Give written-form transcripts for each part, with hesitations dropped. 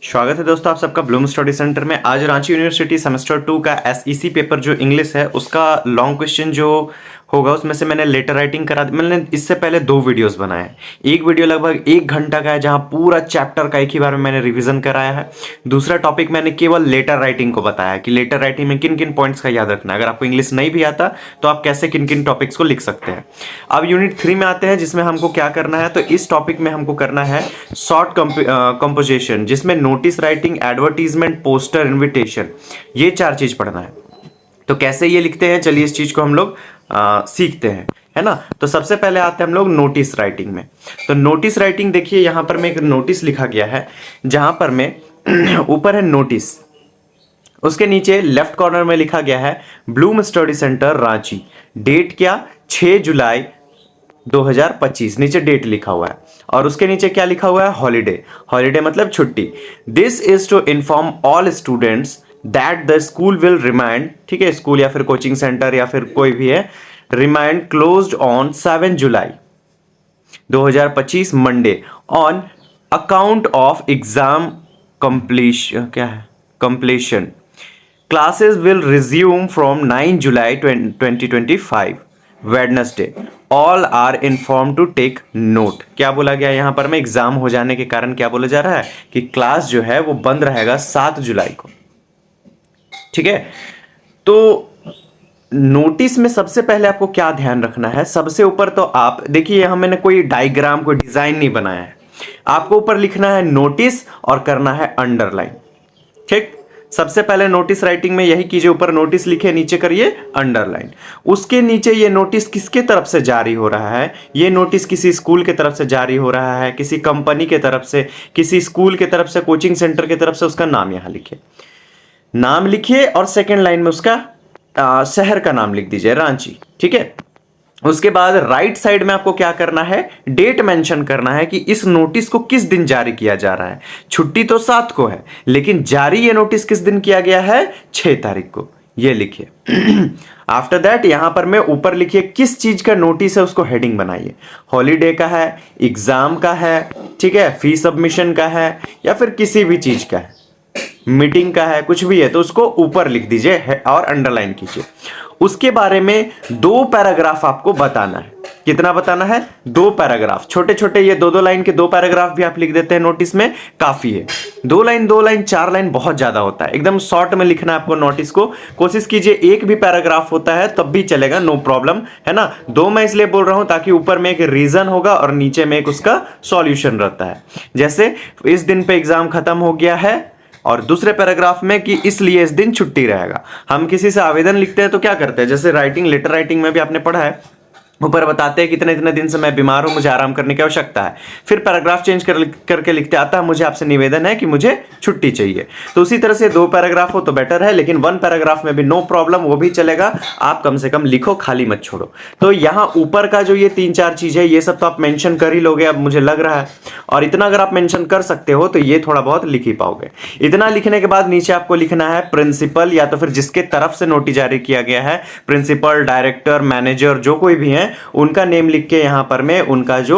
स्वागत है दोस्तों आप सबका ब्लूम स्टडी सेंटर में। आज रांची यूनिवर्सिटी सेमेस्टर 2 का एसईसी पेपर जो इंग्लिश है उसका लॉन्ग क्वेश्चन जो होगा उसमें से मैंने लेटर राइटिंग करा दी। मैंने इससे पहले 2 वीडियोस बनाए हैं। एक वीडियो लगभग 1 घंटा का है जहां पूरा चैप्टर का एक ही बार में मैंने रिवीजन कराया है। दूसरा टॉपिक मैंने केवल लेटर राइटिंग को बताया है कि लेटर राइटिंग में किन किन पॉइंट्स का याद रखना है। अगर आपको इंग्लिश नहीं भी आता तो आप कैसे किन किन टॉपिक्स को लिख सकते हैं। अब यूनिट 3 में आते हैं जिसमें हमको क्या करना है। तो इस टॉपिक में हमको करना है शॉर्ट कंपोजिशन, जिसमें notice writing, advertisement, poster, invitation, ये 4 चीज पढ़ना है। तो कैसे ये लिखते हैं, चलिए इस चीज को हम लोग सीखते हैं, है ना। तो सबसे पहले आते हैं हम लोग नोटिस राइटिंग में। तो नोटिस राइटिंग देखिए, यहां पर मैं एक नोटिस लिखा गया है जहां पर मैं ऊपर है नोटिस, उसके नीचे लेफ्ट कॉर्नर में लिखा गया है bloom study centre Ranchi. Date क्या, 6 जुलाई 2025, नीचे डेट लिखा हुआ है। और उसके नीचे क्या लिखा हुआ है, हॉलीडे। हॉलीडे मतलब छुट्टी। This is to inform all students that the school will remind, ठीक है, स्कूल या फिर कोचिंग सेंटर या फिर कोई भी है, remind closed on 7 July 2025 Monday on account of exam completion, क्या है, completion. Classes will resume from 9 July 2025 Wednesday. All are inform to take note. क्या बोला गया यहां पर में, एग्जाम हो जाने के कारण क्या बोला जा रहा है कि क्लास जो है वो बंद रहेगा 7 जुलाई को, ठीक है। तो नोटिस में सबसे पहले आपको क्या ध्यान रखना है, सबसे ऊपर तो आप देखिए यहां मैंने कोई डायग्राम, कोई डिजाइन नहीं बनाया है। आपको ऊपर लिखना है नोटिस और करना है अंडरलाइन, ठीक। सबसे पहले नोटिस राइटिंग में यही कीजिए, ऊपर नोटिस लिखे, नीचे करिए अंडरलाइन। उसके नीचे ये नोटिस किसके तरफ से जारी हो रहा है, ये नोटिस किसी स्कूल के तरफ से जारी हो रहा है, किसी कंपनी के तरफ से, किसी स्कूल के तरफ से, कोचिंग सेंटर की तरफ से, उसका नाम यहां लिखिए, नाम लिखिए। और सेकेंड लाइन में उसका शहर का नाम लिख दीजिए, रांची, ठीक है। उसके बाद राइट साइड में आपको क्या करना है, डेट मेंशन करना है कि इस नोटिस को किस दिन जारी किया जा रहा है। छुट्टी तो 7 को है, लेकिन जारी ये नोटिस किस दिन किया गया है, 6 तारीख को, ये लिखिए। आफ्टर दैट यहां पर मैं ऊपर लिखिए किस चीज का नोटिस है, उसको हेडिंग बनाइए। हॉलीडे का है, एग्जाम का है, ठीक है, फी सबमिशन का है, या फिर किसी भी चीज का है, मीटिंग का है, कुछ भी है तो उसको ऊपर लिख दीजिए और अंडरलाइन कीजिए। उसके बारे में 2 पैराग्राफ आपको बताना है। कितना बताना है, 2 पैराग्राफ, छोटे छोटे, ये 2-2 लाइन के 2 पैराग्राफ भी आप लिख देते हैं नोटिस में, काफी है। 2 लाइन 2 लाइन 4 लाइन बहुत ज्यादा होता है, एकदम शॉर्ट में लिखना है आपको नोटिस को। कोशिश कीजिए एक भी पैराग्राफ होता है तब भी चलेगा, नो प्रॉब्लम, है ना। 2 मैं इसलिए बोल रहा हूं ताकि ऊपर में एक रीजन होगा और नीचे में एक उसका सॉल्यूशन रहता है। जैसे इस दिन पे एग्जाम खत्म हो गया है, और दूसरे पैराग्राफ में कि इसलिए इस दिन छुट्टी रहेगा। हम किसी से आवेदन लिखते हैं तो क्या करते हैं, जैसे राइटिंग, लेटर राइटिंग में भी आपने पढ़ा है, ऊपर बताते हैं कितने इतने दिन से मैं बीमार हूं, मुझे आराम करने की आवश्यकता है। फिर पैराग्राफ चेंज करके लिखते आता है, मुझे आपसे निवेदन है कि मुझे छुट्टी चाहिए। तो उसी तरह से 2 पैराग्राफ हो तो बेटर है, लेकिन 1 पैराग्राफ में भी नो प्रॉब्लम, वो भी चलेगा। आप कम से कम लिखो, खाली मत छोड़ो। तो यहां ऊपर का जो ये 3-4 चीज है, ये सब तो आप मेंशन कर ही लोगे अब मुझे लग रहा है। और इतना अगर आप मेंशन कर सकते हो तो ये थोड़ा बहुत लिख ही पाओगे। इतना लिखने के बाद नीचे आपको लिखना है प्रिंसिपल, या तो फिर जिसके तरफ से नोटिस जारी किया गया है, प्रिंसिपल, डायरेक्टर, मैनेजर, जो कोई भी है, उनका नेम लिख के यहां पर मैं उनका जो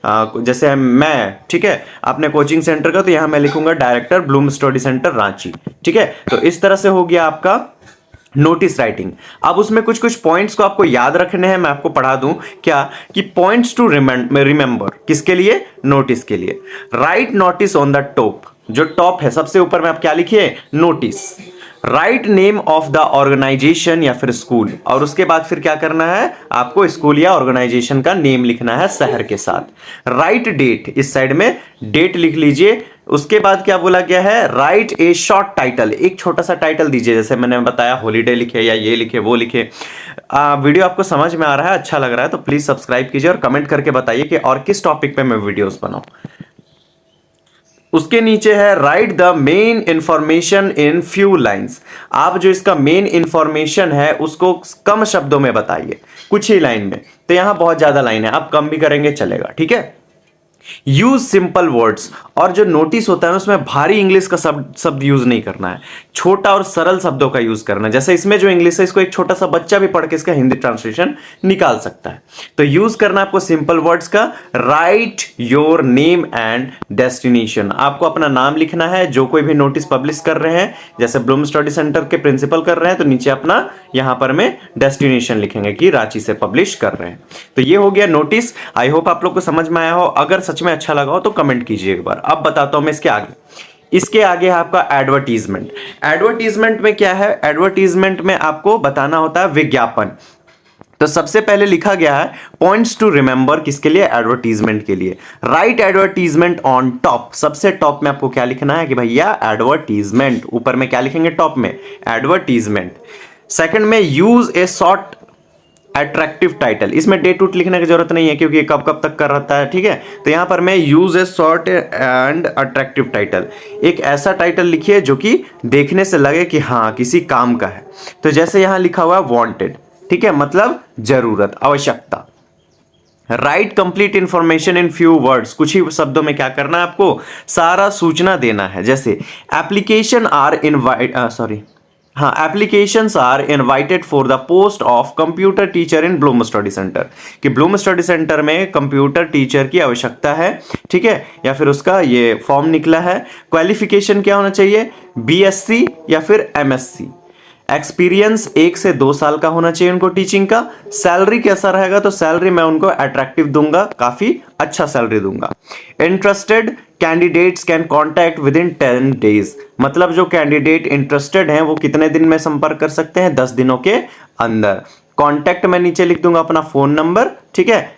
जैसे मैं, ठीक है, आपने कोचिंग सेंटर का तो यहां मैं लिखूंगा director Bloom study centre Ranchi, ठीक है। तो इस तरह से हो गया आपका नोटिस राइटिंग। अब उसमें कुछ कुछ पॉइंट्स को आपको याद रखने हैं, मैं आपको पढ़ा दूं क्या, कि पॉइंट्स टू रिमेंबर, किसके लिए, नोटिस के लिए। Write notice on the top, जो टॉप है सबसे ऊपर में आप क्या लिखिए, notice. Write name of the organisation या फिर स्कूल, और उसके बाद फिर क्या करना है, आपको स्कूल या ऑर्गेनाइजेशन का नेम लिखना है शहर के साथ। राइट डेट, इस साइड में डेट लिख लीजिए। उसके बाद क्या बोला गया है, राइट ए शॉर्ट टाइटल, एक छोटा सा टाइटल दीजिए, जैसे मैंने बताया हॉलीडे लिखे या ये लिखे वो लिखे। वीडियो आपको समझ में आ रहा है, अच्छा लग रहा है तो प्लीज सब्सक्राइब कीजिए और कमेंट करके बताइए कि और किस टॉपिक पे मैं वीडियोस बनाऊं। उसके नीचे है write the main information in few lines. आप जो इसका मेन इंफॉर्मेशन है उसको कम शब्दों में बताइए, कुछ ही लाइन में। तो यहां बहुत ज्यादा लाइन है, आप कम भी करेंगे चलेगा, ठीक है। यूज सिंपल वर्ड्स, और जो नोटिस होता है उसमें भारी इंग्लिश का शब्द शब्द यूज नहीं करना है, छोटा और सरल शब्दों का यूज करना है। जैसे इसमें जो इंग्लिश है इसको एक छोटा सा बच्चा भी पढ़ के इसका हिंदी ट्रांसलेशन निकाल सकता है। तो यूज करना आपको सिंपल वर्ड्स का। Right your name and destination, आपको अपना नाम लिखना है। जो कोई भी नोटिस पब्लिश कर रहे हैं, जैसे ब्लूम स्टडी सेंटर के प्रिंसिपल कर रहे हैं, तो नीचे अपना यहां पर में डेस्टिनेशन लिखेंगे कि रांची से पब्लिश कर रहे हैं। तो ये हो गया नोटिस। आई होप आप लोग को समझ में आया हो। अगर सच में अच्छा लगा हो तो कमेंट कीजिए एक बार। अब बताता हूं मैं इसके आगे है आपका एडवर्टीजमेंट। एडवर्टीजमेंट में क्या है? एडवर्टीजमेंट में आपको बताना होता है विज्ञापन। तो सबसे पहले लिखा गया है पॉइंट्स टू रिमेंबर, किसके लिए? एडवर्टीजमेंट के लिए। राइट एडवर्टीजमेंट ऑन टॉप, सबसे टॉप में आपको क्या लिखना है कि भैया एडवर्टीजमेंट। ऊपर में क्या लिखेंगे? टॉप में एडवर्टीजमेंट। सेकंड में यूज ए शॉर्ट अट्रैक्टिव टाइटल, इसमें डेट उट लिखने की जरूरत नहीं है क्योंकि कब कब तक कर रहता है, ठीक है। तो यहां पर मैं use A short and attractive title, एक ऐसा टाइटल लिखिए जो कि देखने से लगे कि हाँ किसी काम का है। तो जैसे यहां लिखा हुआ है वांटेड, ठीक है, मतलब जरूरत, आवश्यकता। Right complete information in few words, कुछ ही शब्दों में क्या करना है आपको? सारा सूचना देना है। जैसे application are applications are invited for the post of computer teacher in bloom study centre, कि ब्लूम स्टडी सेंटर में कंप्यूटर टीचर की आवश्यकता है, ठीक है, या फिर उसका ये फॉर्म निकला है। क्वालिफिकेशन क्या होना चाहिए? बीएससी या फिर एमएससी। एक्सपीरियंस 1 से 2 साल का होना चाहिए उनको टीचिंग का। सैलरी कैसा रहेगा? तो सैलरी मैं उनको अट्रैक्टिव दूंगा, काफी अच्छा सैलरी दूंगा। Interested candidates can contact with in 10 days, मतलब जो कैंडिडेट इंटरेस्टेड हैं वो कितने दिन में संपर्क कर सकते हैं? 10 दिनों के अंदर। कॉन्टैक्ट मैं नीचे लिख दूंगा अपना फोन नंबर, ठीक है,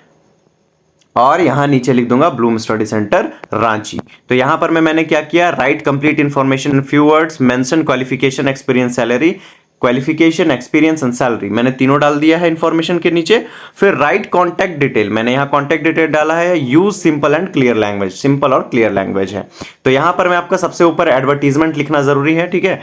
और यहां नीचे लिख दूंगा ब्लूम स्टडी सेंटर रांची। तो यहां पर मैंने क्या किया? Right complete information in few words, mention qualification, experience, salary. Qualification, experience and salary मैंने तीनों डाल दिया है इंफॉर्मेशन के नीचे। फिर राइट कॉन्टैक्ट डिटेल, मैंने यहां कॉन्टैक्ट डिटेल डाला है। Use simple and clear language, simple और क्लियर लैंग्वेज है। तो यहां पर मैं आपका सबसे ऊपर एडवर्टीजमेंट लिखना जरूरी है, ठीक है।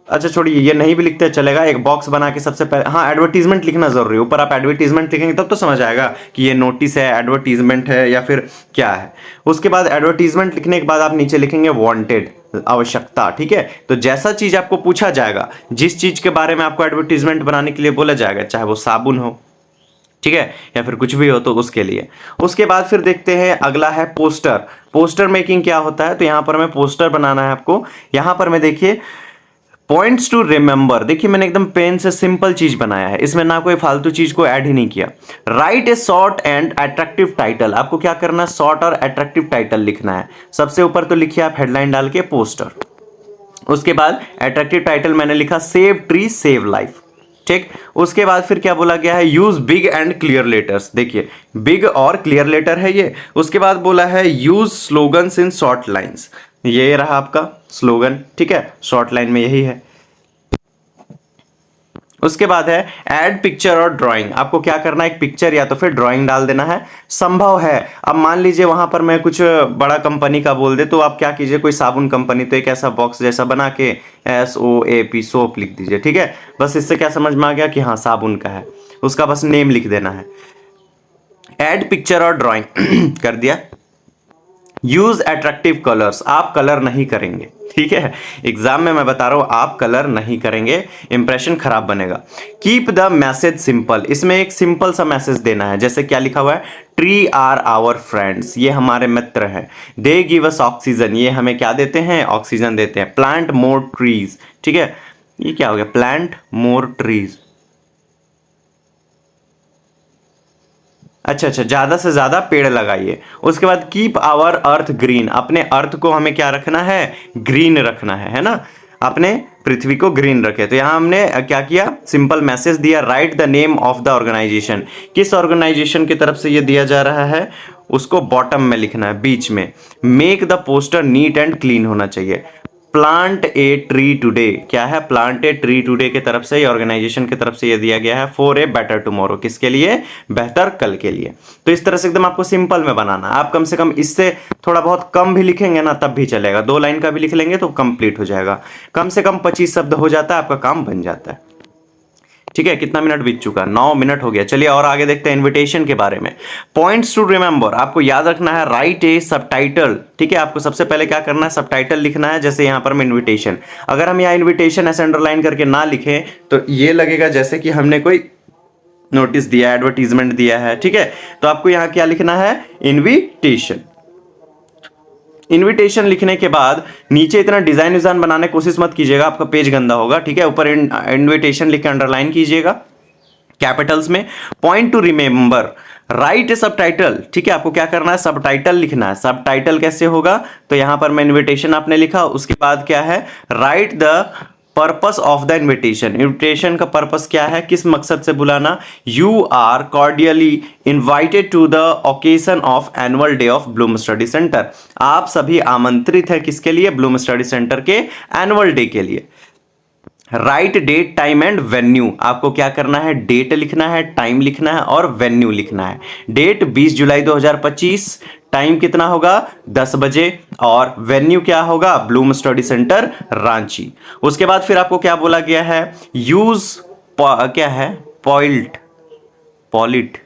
अच्छा छोड़िए, ये नहीं भी लिखते चलेगा, एक बॉक्स बना के सबसे पहले, हाँ एडवर्टीजमेंट लिखना जरूरी है। ऊपर आप एडवर्टीजमेंट लिखेंगे तब तो समझ आएगा कि ये नोटिस है, एडवर्टीजमेंट है या फिर क्या है। उसके बाद एडवर्टीजमेंट लिखने के बाद आप नीचे लिखेंगे वांटेड, आवश्यकता, ठीक है। तो जैसा चीज आपको पूछा जाएगा, जिस चीज के बारे में आपको एडवर्टीजमेंट बनाने के लिए बोला जाएगा, चाहे वो साबुन हो, ठीक है, या फिर कुछ भी हो, तो उसके लिए। उसके बाद फिर देखते हैं अगला है पोस्टर। पोस्टर मेकिंग क्या होता है? तो यहां पर मैं पोस्टर बनाना है आपको। यहां पर मैं देखिए पॉइंट्स टू रिमेंबर, देखिए मैंने एकदम पेन से सिंपल चीज बनाया है, इसमें ना कोई फालतू चीज को ऐड ही नहीं किया। Right A short and attractive title, आपको क्या करना है? शॉर्ट और अट्रैक्टिव टाइटल लिखना है। सबसे ऊपर तो लिखिए आप हेडलाइन डाल के पोस्टर। उसके बाद अट्रैक्टिव टाइटल मैंने लिखा सेव ट्री सेव लाइफ, ठीक। उसके बाद फिर क्या बोला गया है? Use big and clear letters, देखिए बिग और क्लियर लेटर है ये। उसके बाद बोला है use slogans in short lines, ये रहा आपका स्लोगन, ठीक है, शॉर्ट लाइन में यही है। उसके बाद है ऐड पिक्चर और ड्राइंग, आपको क्या करना है? एक पिक्चर या तो फिर ड्राइंग डाल देना है। संभव है, अब मान लीजिए वहां पर मैं कुछ बड़ा कंपनी का बोल दे, तो आप क्या कीजिए, कोई साबुन कंपनी, तो एक ऐसा बॉक्स जैसा बना के SOAP सोप लिख दीजिए, ठीक है। बस इससे क्या समझ में आ गया कि हाँ साबुन का है, उसका बस नेम लिख देना है। ऐड पिक्चर और ड्राइंग कर दिया। यूज अट्रैक्टिव कलर्स, आप कलर नहीं करेंगे, ठीक है, एग्जाम में मैं बता रहा हूं आप कलर नहीं करेंगे, इंप्रेशन खराब बनेगा। कीप द मैसेज सिंपल, इसमें एक सिंपल सा मैसेज देना है। जैसे क्या लिखा हुआ है? ट्री आर आवर फ्रेंड्स, ये हमारे मित्र हैं। दे गिव अस ऑक्सीजन, ये हमें क्या देते हैं? ऑक्सीजन देते हैं। प्लांट मोर ट्रीज, ठीक है, ये क्या हो गया? प्लांट मोर ट्रीज, अच्छा, ज्यादा से ज्यादा पेड़ लगाइए। उसके बाद कीप आवर अर्थ ग्रीन, अपने अर्थ को हमें क्या रखना है? ग्रीन रखना है ना, अपने पृथ्वी को ग्रीन रखे। तो यहां हमने क्या किया? सिंपल मैसेज दिया। Write the name of the organisation, किस ऑर्गेनाइजेशन की तरफ से ये दिया जा रहा है उसको बॉटम में लिखना है, बीच में। Make the poster neat and clean होना चाहिए। प्लांट ए ट्री टुडे, क्या है? प्लांट ए ट्री टुडे की तरफ से, ऑर्गेनाइजेशन की तरफ से ये दिया गया है। फॉर ए बेटर टुमारो, किसके लिए? बेहतर कल के लिए। तो इस तरह से एकदम आपको सिंपल में बनाना। आप कम से कम इससे थोड़ा बहुत कम भी लिखेंगे ना तब भी चलेगा, 2 लाइन का भी लिख लेंगे तो कंप्लीट हो जाएगा। कम से कम 25 शब्द हो जाता है, आपका काम बन जाता है। ठीक है, कितना मिनट बीत चुका, 9 मिनट हो गया। चलिए और आगे देखते हैं इनविटेशन के बारे में। पॉइंट्स टू रिमेंबर, आपको याद रखना है, राइट ए सबटाइटल। ठीक है, आपको सबसे पहले क्या करना है, सबटाइटल लिखना है। जैसे यहां पर मैं इन्विटेशन, अगर हम यहाँ इन्विटेशन ऐसे अंडरलाइन करके ना लिखें तो ये लगेगा जैसे कि हमने कोई नोटिस दिया, एडवर्टीजमेंट दिया है। ठीक है, तो आपको यहां क्या लिखना है, इन्विटेशन। इनविटेशन लिखने के बाद नीचे इतना डिजाइन विजाइन बनाने की कोशिश मत कीजिएगा, आपका पेज गंदा होगा। ठीक है, ऊपर इनविटेशन लिख के अंडरलाइन कीजिएगा कैपिटल्स में। पॉइंट टू रिमेंबर, राइट सब टाइटल। ठीक है, आपको क्या करना है, सब टाइटल लिखना है। सब टाइटल कैसे होगा, तो यहां पर मैं इन्विटेशन आपने लिखा, उसके बाद क्या है, write the purpose of the invitation. Invitation का पर्पस क्या है, किस मकसद से बुलाना। You are cordially invited to the occasion of annual day of bloom study centre. आप सभी आमंत्रित है किसके लिए, ब्लूम स्टडी सेंटर के एनुअल डे के लिए। Write date time and venue, आपको क्या करना है, डेट लिखना है, टाइम लिखना है और वेन्यू लिखना है। डेट 20 जुलाई 2025, टाइम कितना होगा 10 बजे और वेन्यू क्या होगा, ब्लूम स्टडी सेंटर रांची। उसके बाद फिर आपको क्या बोला गया है, यूज क्या है, पॉलिट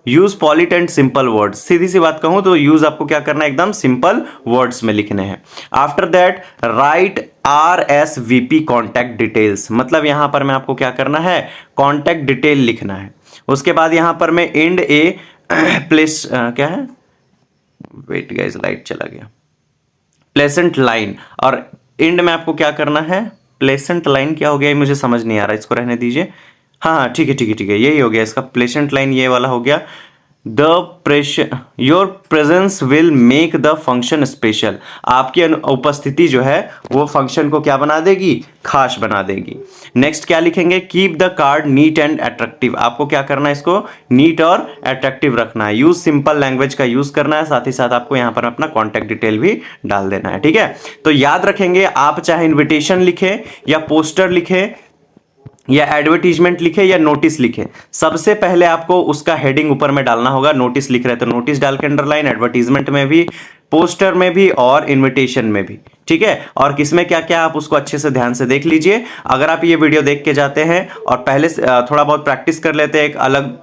यूज पॉलिट एंड सिंपल वर्ड्स। सीधी सी बात कहूं तो यूज आपको क्या करना है, एकदम सिंपल वर्ड्स में लिखने हैं। After that right RSVP contact details, मतलब यहां पर मैं आपको क्या करना है, कॉन्टैक्ट डिटेल लिखना है। उसके बाद यहां पर मैं एंड ए प्लेस क्या है, वेट गाइस लाइट चला गया, प्लेसेंट लाइन, और एंड में आपको क्या करना है, प्लेसेंट लाइन क्या हो गया मुझे समझ नहीं आ रहा, इसको रहने दीजिए। हाँ ठीक है ठीक है ठीक है, यही हो गया इसका प्लेसेंट लाइन, ये वाला हो गया। The your presence will make the function special, आपकी उपस्थिति जो है वो फंक्शन को क्या बना देगी, खास बना देगी। नेक्स्ट क्या लिखेंगे, keep the card neat and attractive, आपको क्या करना है, इसको नीट और अट्रैक्टिव रखना है। यूज सिंपल लैंग्वेज का यूज करना है, साथ ही साथ आपको यहां पर अपना कॉन्टैक्ट डिटेल भी डाल देना है। ठीक है, तो याद रखेंगे, आप चाहे इन्विटेशन लिखे या पोस्टर लिखे या एडवर्टीजमेंट लिखे या नोटिस लिखे, सबसे पहले आपको उसका हेडिंग ऊपर में डालना होगा। नोटिस लिख रहे तो नोटिस डाल के अंडरलाइन, एडवर्टीजमेंट में भी, पोस्टर में भी और इनविटेशन में भी। ठीक है, और किसमें क्या क्या आप उसको अच्छे से ध्यान से देख लीजिए। अगर आप ये वीडियो देख के जाते हैं और पहले से थोड़ा बहुत प्रैक्टिस कर लेते हैं एक अलग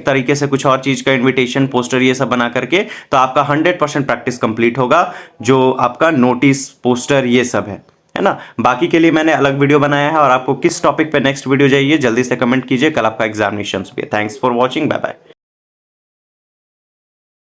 तरीके से कुछ और चीज का, इनविटेशन पोस्टर ये सब बना करके, तो आपका 100% प्रैक्टिस कंप्लीट होगा, जो आपका नोटिस पोस्टर ये सब है ना। बाकी के लिए मैंने अलग वीडियो बनाया है, और आपको किस टॉपिक पे नेक्स्ट वीडियो चाहिए जल्दी से कमेंट कीजिए, कल आपका एग्जामिनेशन भी है। Thanks for watching, bye bye.